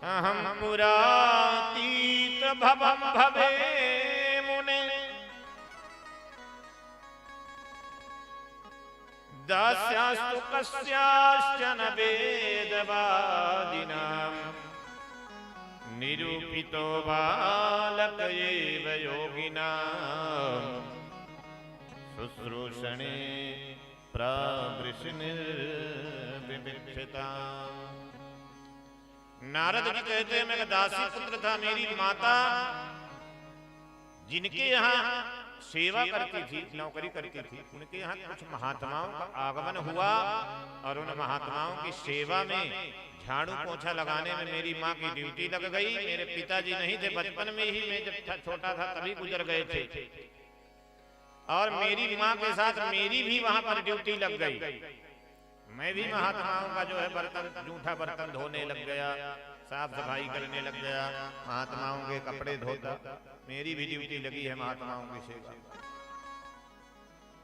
अहम पुरातीत भवम भवे मुने दास्यास्तु कस्याश्चन वेदवादिनां निरूपितो बालक एव योगिनां शुश्रूषणे प्रावृषनिर्विवक्षिता। नारद जी कहते हैं मैं दासी पुत्र था, मेरी माता जिनके यहाँ सेवा करती थी, नौकरी करती थी, उनके यहाँ कुछ महात्माओं का आगमन हुआ और उन महात्माओं की सेवा में झाड़ू पोछा लगाने में मेरी माँ की ड्यूटी लग गई। मेरे पिताजी नहीं थे, बचपन में ही मैं जब छोटा था तभी गुजर गए थे और मेरी माँ के साथ मेरी भी वहां पर ड्यूटी लग गई। मैं भी महात्माओं का जो है बर्तन, जूठा बर्तन धोने लग गया, साफ सफाई करने लग गया, महात्माओं के कपड़े धोता। मेरी भी ड्यूटी लगी है महात्माओं की सेवा।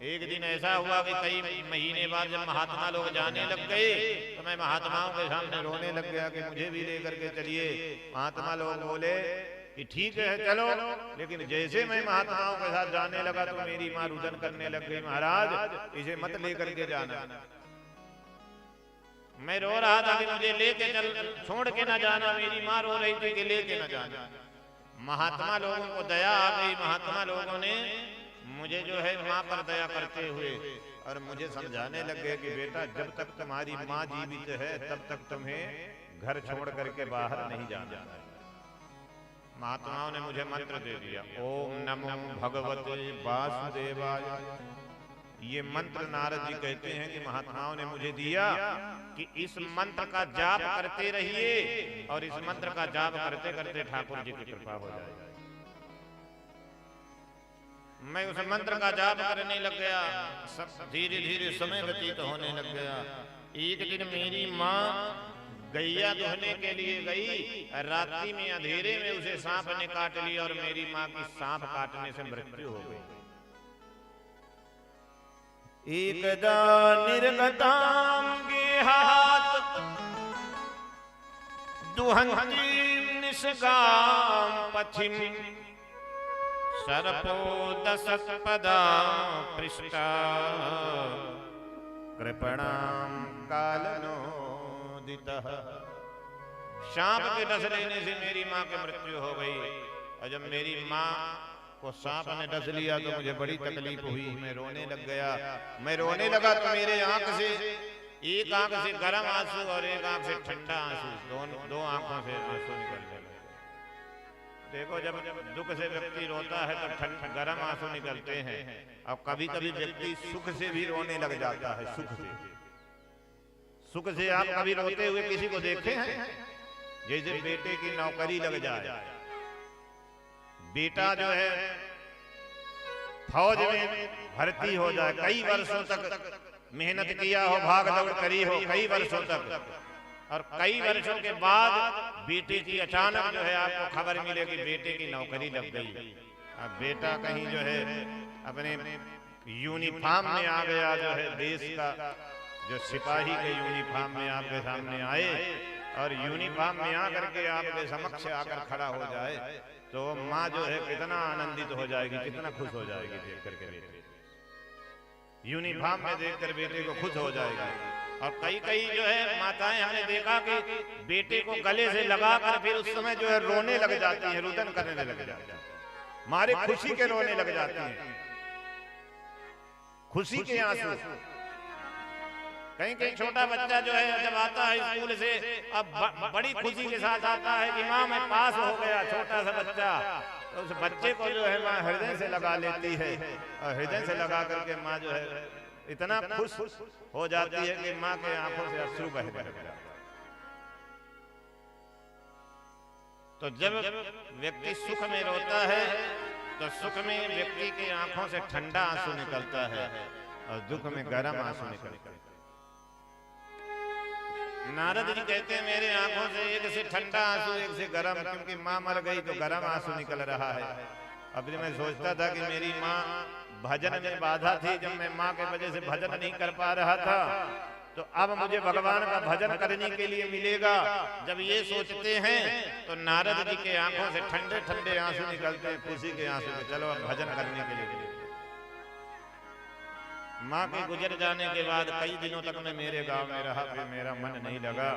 एक दिन ऐसा हुआ कि कई महीने बाद जब महात्मा लोग जाने लग गए तो मैं महात्माओं के सामने रोने लग गया कि मुझे भी लेकर के चलिए। महात्मा लोग बोले कि ठीक है चलो, लेकिन जैसे मैं महात्माओं के साथ जाने लगा तो मेरी माँ रुदन करने लग गई, महाराज इसे मत लेकर के जाना। मैं रो रहा था कि मुझे लेके चल, छोड़ के ना जाना। मेरी माँ रो रही थी कि लेके ना जाना। महात्मा लोगों को दया आ गई। महात्मा लोगों ने मुझे जो है माँ पर दया करते हुए और मुझे समझाने लग गए कि बेटा जब तक तुम्हारी माँ जीवित है तब तक तुम्हें घर छोड़ करके बाहर नहीं जाना। महात्माओं ने मुझे मंत्र दे दिया, ओम नमो भगवते वासुदेवाय। ये मंत्र नारद जी कहते हैं कि महात्माओं ने मुझे दिया कि इस मंत्र का जाप करते रहिए और इस मंत्र का जाप करते करते ठाकुर जी की कृपा हो जाएगी। मैं उस मंत्र का जाप करने लग गया, सब धीरे धीरे समय व्यतीत होने लग गया। एक दिन मेरी माँ गैया दुहने के लिए गई, रात्रि में अंधेरे में उसे सांप ने काट लिया और मेरी माँ की सांप काटने से मृत्यु हो गई। एकदा निर्गतांगे हाथ दुहंती निष्काम पथिम सर्पो दशपदा पृष्ठा कृपणाम कालनोदितः। सांप के डस लेने से मेरी माँ की मृत्यु हो गई और जब मेरी माँ को सांप ने डस लिया तो मुझे बड़ी तकलीफ हुई। मैं रोने लग गया। मैं रोने लगा तो मेरे आंख से एक आंख से गर्म आंसू और एक आंख से ठंडा आंसू, दो आंखों से आंसू निकल गए। देखो जब दुख से व्यक्ति रोता है तो गर्म आंसू निकलते हैं और कभी कभी व्यक्ति सुख से भी रोने लग जाता है। सुख से आप कभी रोते हुए किसी को देखे हैं? जैसे बेटे की नौकरी लग जाए, बेटा जो है फौज में भर्ती हो जाए, कई वर्षों तक मेहनत किया हो, भाग दौड़ करी हो कई वर्षों तक, और कई वर्षों के बाद बेटे की अचानक जो है आपको खबर मिले कि बेटे की नौकरी लग गई। अब बेटा कहीं जो है अपने यूनिफॉर्म में आ गया, जो है देश का जो सिपाही के यूनिफॉर्म में आपके सामने आए और यूनिफॉर्म में आकर के आपके समक्ष आकर खड़ा हो जाए तो माँ जो है कितना आनंदित हो जाएगी, कितना खुश हो जाएगी देख करके बेटे। यूनिफॉर्म में देखकर बेटे को खुश हो जाएगी। और कई जो है माताएं हमने देखा कि बेटे को गले से लगाकर फिर उस समय जो है रोने लग जाती है, रुदन करने लग जाती है, मारे खुशी के रोने लग जाती है, खुशी के आंसू। कहीं छोटा बच्चा जो है जब आता है स्कूल से, अब बड़ी खुशी के साथ आता है कि माँ मैं पास हो गया, छोटा सा बच्चा, तो उस बच्चे को जो है माँ हृदय से लगा लेती है और हृदय से लगा करके माँ जो है इतना खुश हो जाती है कि माँ के आंखों से अश्रु बह जाते हैं। तो जब व्यक्ति सुख में रोता है तो सुख में व्यक्ति की आंखों से ठंडा आंसू निकलता है और दुख में गर्म आंसू निकलता है। नारद जी कहते हैं मेरे आंखों से एक से ठंडा आंसू एक से गर्म, क्योंकि माँ मर गई तो गर्म आंसू निकल रहा है। अब मैं सोचता था कि मेरी माँ भजन में बाधा थी, जब मैं माँ के वजह से भजन नहीं कर पा रहा था तो अब मुझे भगवान का भजन करने के लिए मिलेगा। जब ये सोचते हैं तो नारद जी के आंखों से ठंडे ठंडे आंसू निकलते हैं, खुशी के आंसू। चलो अब भजन करने के लिए। माँ के गुजर जाने के बाद कई दिनों तक मैं मेरे गांव में रहा, फिर मेरा मन नहीं लगा।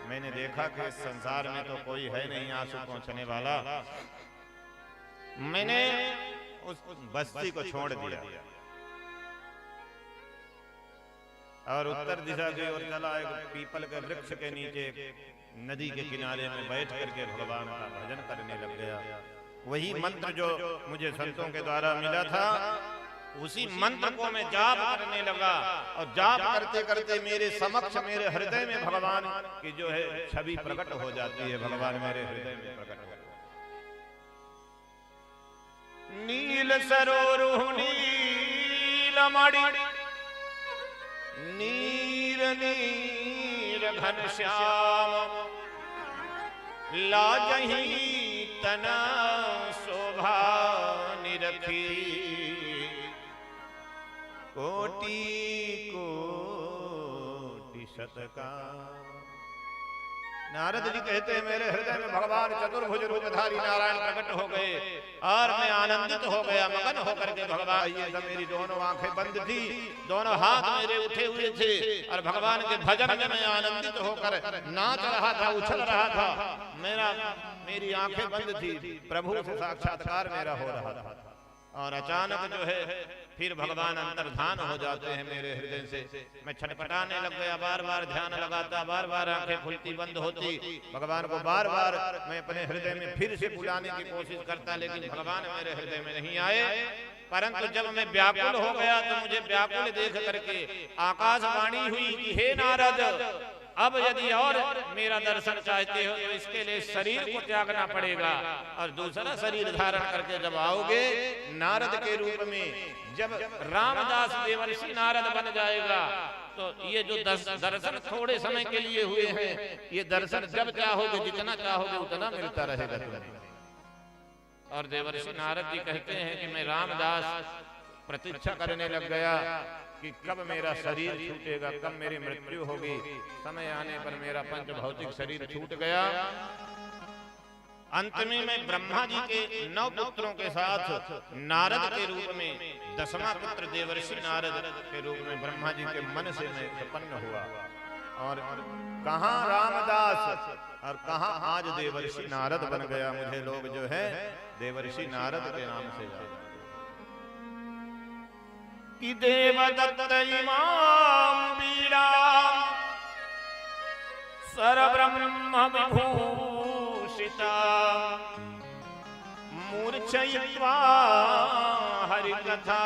मैंने देखा कि इस संसार में तो कोई है नहीं आंसू पहुंचने वाला। मैंने उस बस्ती को छोड़ दिया और उत्तर दिशा की ओर चला। एक पीपल के वृक्ष के नीचे नदी के किनारे में बैठ करके भगवान का भजन करने लग गया। वही मंत्र जो मुझे संतों के द्वारा मिला था, उसी मंत्र को मैं जाप करने लगा। और जाप करते करते मेरे समक्ष, मेरे हृदय में भगवान की जो है छवि प्रकट हो जाती है। भगवान मेरे हृदय में प्रकट हो। नील सरोरुह नील मणि नीर नीर घनश्याम, लाजही तना शोभा निरखी, कोटि कोटि शतकाम। नारद जी कहते हैं मेरे हृदय में भगवान चतुर्भुज रूपधारी नारायण प्रकट हो गए और मैं आनंदित हो गया, मगन होकर के भगवान। ये जब मेरी दोनों आंखें बंद थी, दोनों हाथ मेरे उठे हुए थे और भगवान के भजन में मैं आनंदित होकर नाच रहा था, उछल रहा था। मेरी आंखें बंद थी, प्रभु से साक्षात्कार मेरा हो रहा था। और अचानक जो है फिर भगवान अंतर्धान हो जाते हैं मेरे हृदय से। मैं छटपटाने लग गया, बार बार ध्यान लगाता, बार बार आंखें खुलती बंद होती। भगवान को बार बार मैं अपने हृदय में फिर से बुलाने की कोशिश करता, लेकिन भगवान मेरे हृदय में नहीं आए। परंतु जब मैं व्याकुल हो गया तो मुझे व्याकुल देख करके आकाशवाणी हुई कि हे नारद, अब यदि और मेरा दर्शन चाहते हो तो इसके लिए शरीर को त्यागना पड़ेगा और दूसरा शरीर धारण करके जब आओगे नारद के रूप में, जब रामदास देवर्षि नारद बन जाएगा तो ये जो दर्शन थोड़े समय के लिए हुए हैं, ये दर्शन जब चाहोगे, जितना चाहोगे उतना मिलता रहेगा तुम्हें। और देवर्षि नारद जी कहते हैं कि मैं रामदास प्रतीक्षा करने लग गया कि कब मेरा शरीर छूटेगा, कब मेरी मृत्यु होगी। समय आने पर मेरा पंच भौतिक शरीर छूट गया। अंत में मैं ब्रह्मा जी के 9 पुत्रों के साथ नारद के रूप में 10वां पुत्र देवर्षि नारद के रूप में ब्रह्मा जी के मन से मैं उत्पन्न हुआ। और कहाँ रामदास और कहाँ आज देवर्षि नारद बन गया। मुझे लोग जो है देवर्षि नारद के नाम से जाते कि देवदत्त इमाम बीड़ा सरब्रह्म विभूषिता, मूर्छयित्वा हरिकथा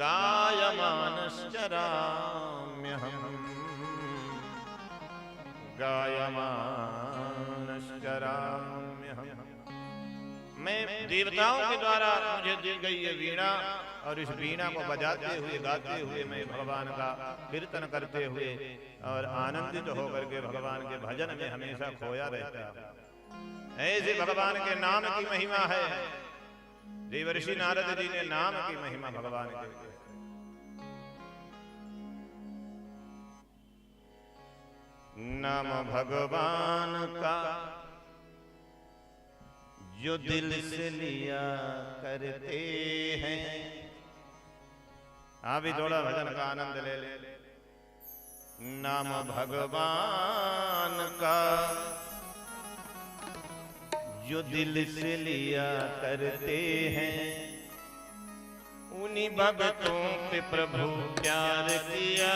गायमानश्चराम्यहम्, गायमानश्चराम्यहम्। मैं देवताओं के द्वारा मुझे दी गई ये वीणा, और इस वीणा को बजाते हुए गाते हुए मैं भगवान का कीर्तन करते हुए और आनंदित होकर के भगवान के भजन में हमेशा खोया रहता। ऐसे भगवान के नाम की महिमा है। देवर्षि नारद जी ने नाम की महिमा भगवान के। नाम भगवान का जो दिल से लिया करते हैं। अभी थोड़ा भजन का आनंद ले ले। नाम भगवान का जो दिल से लिया करते हैं, उन्हीं भक्तों पे प्रभु प्यार किया।